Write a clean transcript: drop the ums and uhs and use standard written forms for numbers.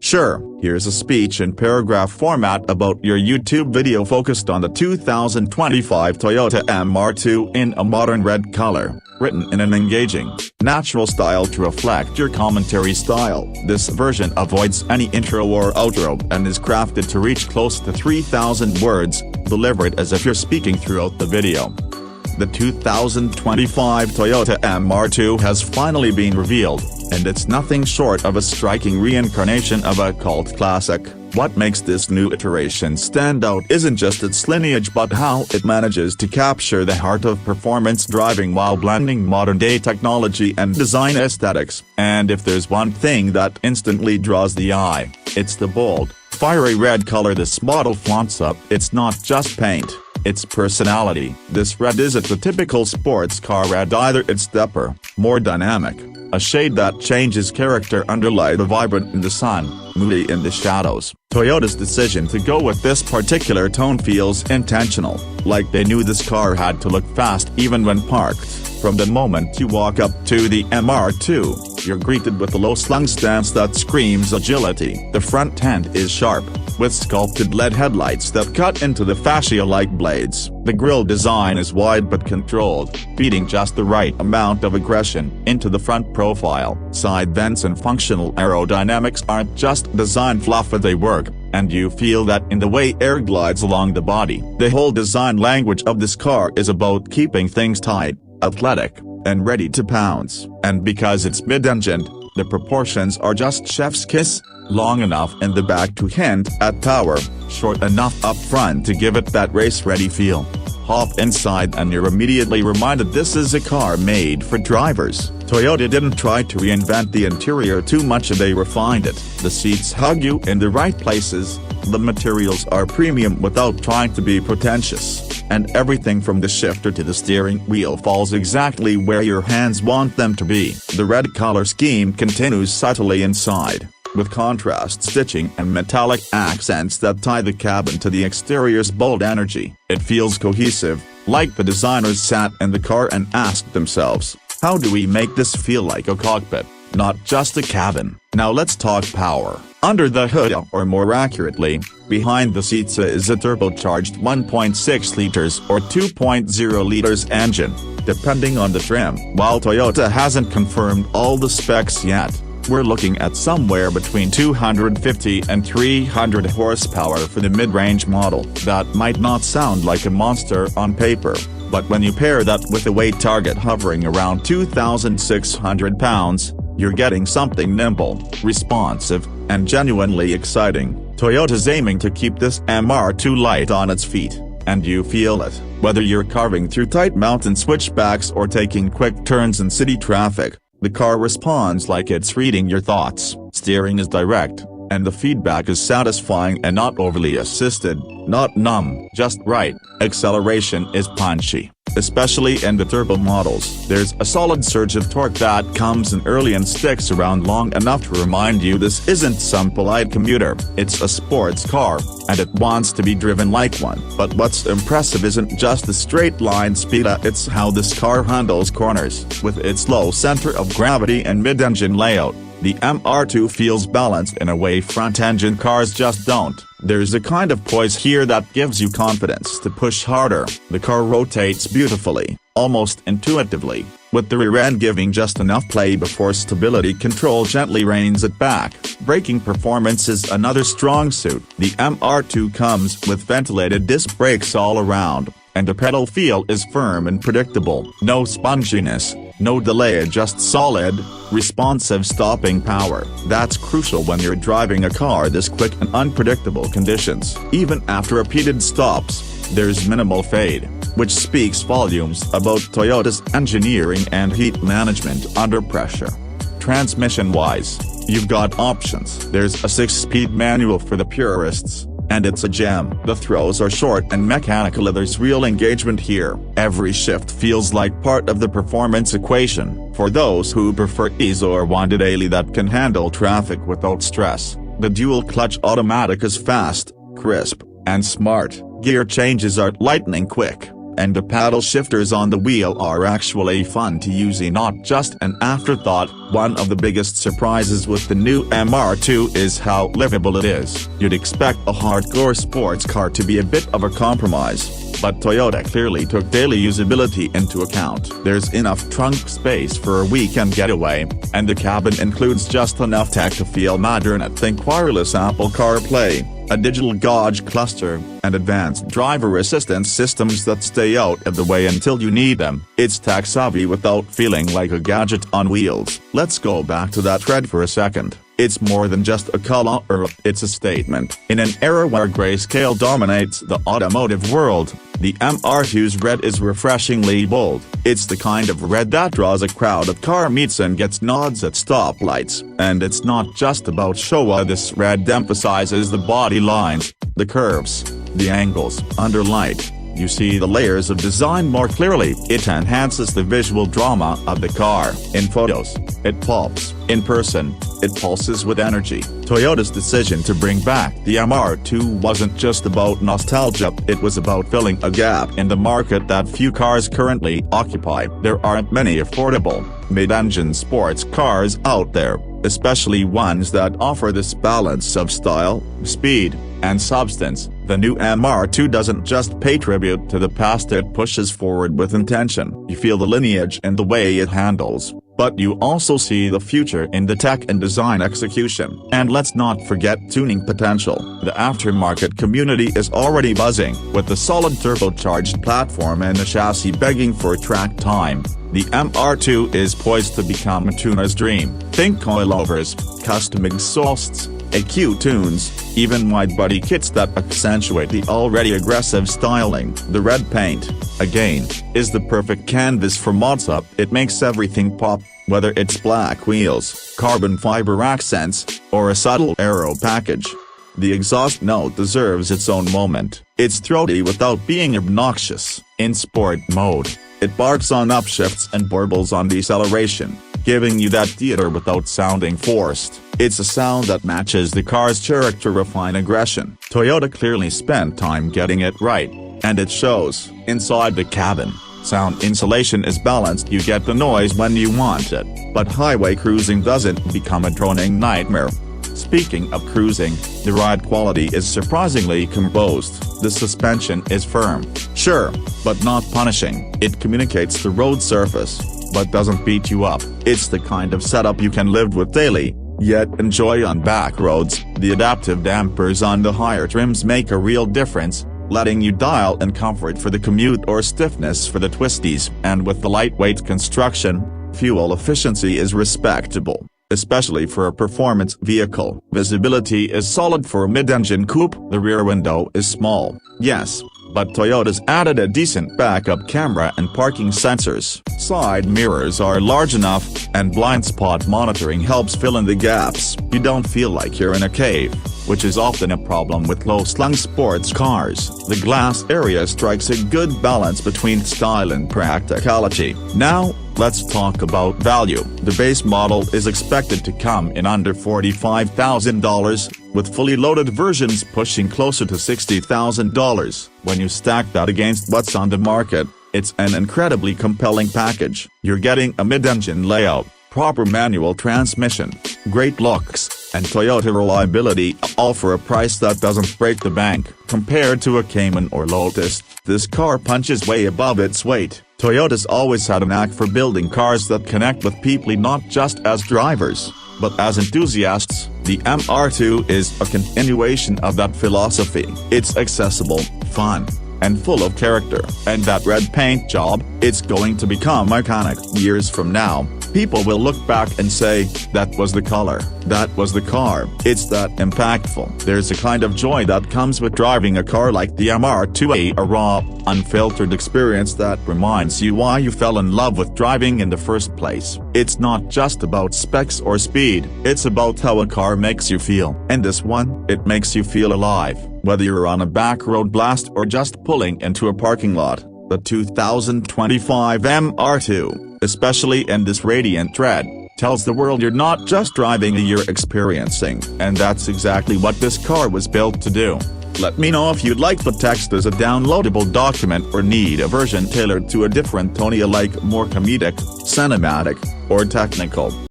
Sure, here's a speech in paragraph format about your YouTube video focused on the 2025 Toyota MR2 in a modern red color, written in an engaging, natural style to reflect your commentary style. This version avoids any intro or outro and is crafted to reach close to 3,000 words, delivered as if you're speaking throughout the video. The 2025 Toyota MR2 has finally been revealed, and it's nothing short of a striking reincarnation of a cult classic. What makes this new iteration stand out isn't just its lineage but how it manages to capture the heart of performance driving while blending modern-day technology and design aesthetics. And if there's one thing that instantly draws the eye, it's the bold, fiery red color this model flaunts up. It's not just paint, it's personality. This red isn't the typical sports car red either, it's dapper, more dynamic, a shade that changes character under light, vibrant in the sun, moody in the shadows. Toyota's decision to go with this particular tone feels intentional, like they knew this car had to look fast even when parked. From the moment you walk up to the MR2, you're greeted with a low-slung stance that screams agility. The front end is sharp, with sculpted LED headlights that cut into the fascia like blades. The grille design is wide but controlled, feeding just the right amount of aggression into the front profile. Side vents and functional aerodynamics aren't just design fluff, they work, and you feel that in the way air glides along the body. The whole design language of this car is about keeping things tight, athletic, and ready to pounce. And because it's mid-engined, the proportions are just chef's kiss, long enough in the back to hint at power, short enough up front to give it that race-ready feel. Hop inside and you're immediately reminded this is a car made for drivers. Toyota didn't try to reinvent the interior too much, they refined it. The seats hug you in the right places, the materials are premium without trying to be pretentious, and everything from the shifter to the steering wheel falls exactly where your hands want them to be. The red color scheme continues subtly inside, with contrast stitching and metallic accents that tie the cabin to the exterior's bold energy. It feels cohesive, like the designers sat in the car and asked themselves, how do we make this feel like a cockpit, not just a cabin? Now let's talk power. Under the hood, or more accurately, behind the seats, is a turbocharged 1.6 liters or 2.0 liters engine, depending on the trim. While Toyota hasn't confirmed all the specs yet, we're looking at somewhere between 250 and 300 horsepower for the mid-range model. That might not sound like a monster on paper, but when you pair that with a weight target hovering around 2,600 pounds, you're getting something nimble, responsive, and genuinely exciting. Toyota's aiming to keep this MR2 light on its feet, and you feel it. Whether you're carving through tight mountain switchbacks or taking quick turns in city traffic, the car responds like it's reading your thoughts. Steering is direct, and the feedback is satisfying and not overly assisted, not numb, just right. Acceleration is punchy, especially in the turbo models. There's a solid surge of torque that comes in early and sticks around long enough to remind you this isn't some polite commuter, it's a sports car, and it wants to be driven like one. But what's impressive isn't just the straight line speed, it's how this car handles corners. With its low center of gravity and mid-engine layout, the MR2 feels balanced in a way front-engine cars just don't. There's a kind of poise here that gives you confidence to push harder. The car rotates beautifully, almost intuitively, with the rear end giving just enough play before stability control gently reins it back. Braking performance is another strong suit. The MR2 comes with ventilated disc brakes all around, and the pedal feel is firm and predictable. No sponginess, no delay, just solid, responsive stopping power. That's crucial when you're driving a car this quick in unpredictable conditions. Even after repeated stops, there's minimal fade, which speaks volumes about Toyota's engineering and heat management under pressure. Transmission-wise, you've got options. There's a 6-speed manual for the purists, and it's a gem. The throws are short and mechanical, there's real engagement here. Every shift feels like part of the performance equation. For those who prefer ease or want a daily that can handle traffic without stress, the dual-clutch automatic is fast, crisp, and smart. Gear changes are lightning quick, and the paddle shifters on the wheel are actually fun to use, not just an afterthought. One of the biggest surprises with the new MR2 is how livable it is. You'd expect a hardcore sports car to be a bit of a compromise, but Toyota clearly took daily usability into account. There's enough trunk space for a weekend getaway, and the cabin includes just enough tech to feel modern. Think wireless Apple CarPlay, a digital gauge cluster, and advanced driver assistance systems that stay out of the way until you need them. It's tech-savvy without feeling like a gadget on wheels. Let's go back to that red for a second. It's more than just a color, it's a statement. In an era where grayscale dominates the automotive world, the MR2's red is refreshingly bold. It's the kind of red that draws a crowd at car meets and gets nods at stoplights. And it's not just about show. This red emphasizes the body lines, the curves, the angles. Under light, you see the layers of design more clearly. It enhances the visual drama of the car. In photos, it pops. In person, it pulses with energy. Toyota's decision to bring back the MR2 wasn't just about nostalgia, it was about filling a gap in the market that few cars currently occupy. There aren't many affordable, mid-engine sports cars out there, especially ones that offer this balance of style, speed, and substance. The new MR2 doesn't just pay tribute to the past, it pushes forward with intention. You feel the lineage in the way it handles, but you also see the future in the tech and design execution. And let's not forget tuning potential. The aftermarket community is already buzzing, with the solid turbocharged platform and the chassis begging for track time. The MR2 is poised to become a tuner's dream. Think coilovers, custom exhausts, EQ tunes, even wide-body kits that accentuate the already aggressive styling. The red paint, again, is the perfect canvas for mods up. It makes everything pop, whether it's black wheels, carbon fiber accents, or a subtle aero package. The exhaust note deserves its own moment. It's throaty without being obnoxious. In sport mode, it barks on upshifts and burbles on deceleration, giving you that theater without sounding forced. It's a sound that matches the car's character, refined aggression. Toyota clearly spent time getting it right, and it shows. Inside the cabin, sound insulation is balanced. You get the noise when you want it, but highway cruising doesn't become a droning nightmare. Speaking of cruising, the ride quality is surprisingly composed. The suspension is firm, sure, but not punishing. It communicates the road surface, but doesn't beat you up. It's the kind of setup you can live with daily, yet enjoy on back roads. The adaptive dampers on the higher trims make a real difference, letting you dial in comfort for the commute or stiffness for the twisties. And with the lightweight construction, fuel efficiency is respectable, especially for a performance vehicle. Visibility is solid for a mid-engine coupe. The rear window is small, yes, but Toyota's added a decent backup camera and parking sensors. Side mirrors are large enough, and blind spot monitoring helps fill in the gaps. You don't feel like you're in a cave, which is often a problem with low-slung sports cars. The glass area strikes a good balance between style and practicality. Now, let's talk about value. The base model is expected to come in under $45,000, with fully loaded versions pushing closer to $60,000. When you stack that against what's on the market, it's an incredibly compelling package. You're getting a mid-engine layout, proper manual transmission, great looks, and Toyota reliability, all for a price that doesn't break the bank. Compared to a Cayman or Lotus, this car punches way above its weight. Toyota's always had a knack for building cars that connect with people not just as drivers, but as enthusiasts. The MR2 is a continuation of that philosophy. It's accessible, fun, and full of character. And that red paint job, it's going to become iconic. Years from now, people will look back and say, that was the color, that was the car. It's that impactful. There's a kind of joy that comes with driving a car like the MR2, a raw, unfiltered experience that reminds you why you fell in love with driving in the first place. It's not just about specs or speed, it's about how a car makes you feel. And this one, it makes you feel alive. Whether you're on a back road blast or just pulling into a parking lot, the 2025 MR2, especially in this Radiant Red, tells the world you're not just driving, you're experiencing. And that's exactly what this car was built to do. Let me know if you'd like the text as a downloadable document or need a version tailored to a different tone, like more comedic, cinematic, or technical.